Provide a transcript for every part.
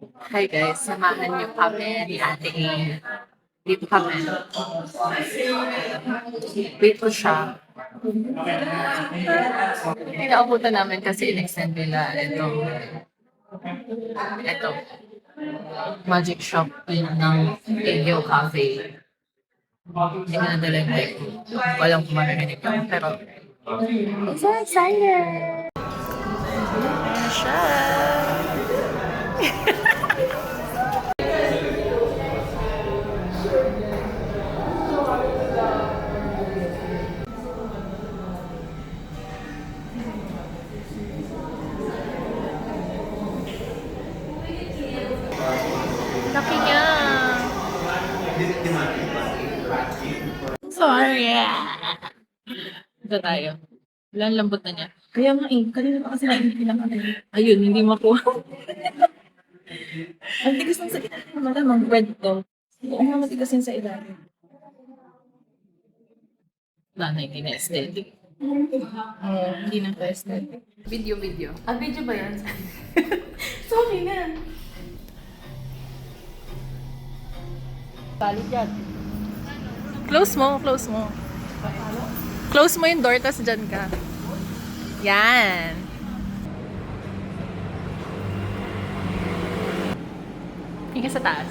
Hi guys, samahan niyo kami ni Ate A. Dito kami. Dito siya. Inaabutan namin kasi in-extend nila ito, magic shop yun ng Egyo Cafe. Hindi na nila yung mic ko. Walang kumarinig lang, pero I'm so excited! Ayan siya! Laki niya! Sorry! Ito tayo. Ilan lambot na niya. Kaya nga kanina pa kasi nainipin lang kami. Ayun, hindi makuha. Ang tigas ng sa ilalim, malamang bread to. Oo nga, matigas yun sa ilalim. Wala na, hindi na aesthetic. Hindi na tested. Video. Ah, video ba yan? Sorry na. Balik yan. Close mo. Close mo yung door, tas dyan ka. Yan. Higa sa taas.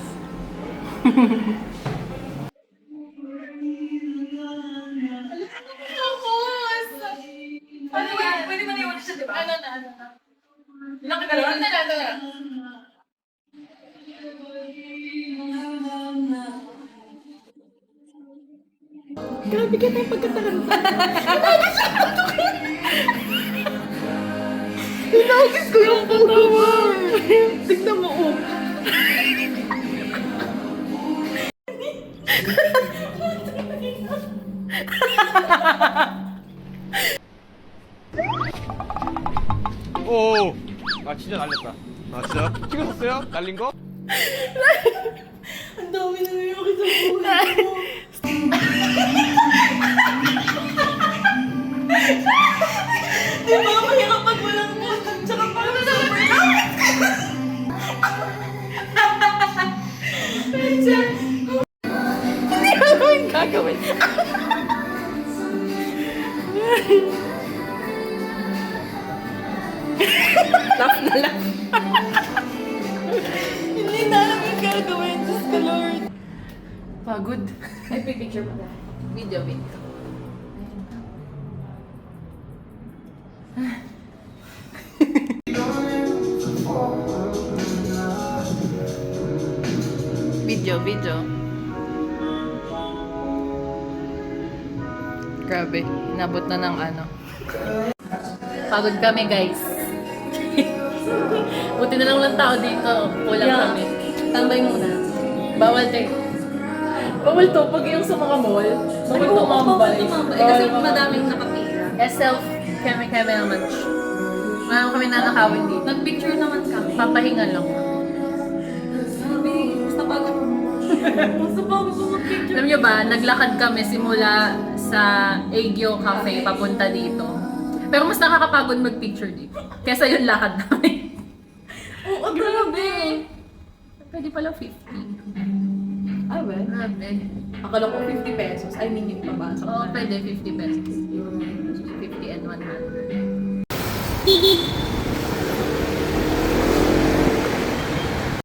Ano yan? Pwede ba naiwan siya, di ba? Ano na? Laki ka lang? Ito na. Grabe ka tayong pagkataranta. Inagis ko yung puto mo. Tignan mo, oh. 오, 아 진짜 날렸다. 아 진짜? 찍으셨어요? 날린 거? Ang dami na nangyayari sa buhay ko. Di ba? Mahirap pag walang mood. Tsaka parang sobrang langit. Hindi ko alam yung gagawin. Laugh na lang. Hindi na alam yung gagawin. Diyos ko, Lord. Pagod. Ay, picture pa ba? Video. Video. Grabe, inabot na ng ano. Pagod kami, guys. Buti na lang walang tao dito. Kulang kami. Tambay muna. Bawal Bawal to pag yung sa mga mall. Bawal tumambay. Kasi madaming nakapira. Self kami naman. Wala kami nanakawin dito. Nag-picture naman kami. Papahinga lang. Sabi, basta pagod. Basta pagod ko mag-picture. Alam nyo ba, naglakad kami simula sa Egyo Cafe papunta dito. Pero mas nakakapagod mag-picture dito. Kesa yung lakad namin. Oo, grabe. Pwede pala 50. Ay, well. Grabe. Akala ko 50 pesos. I mean, yung pabasok Oo, na. pwede 50 pesos. 50 and 100.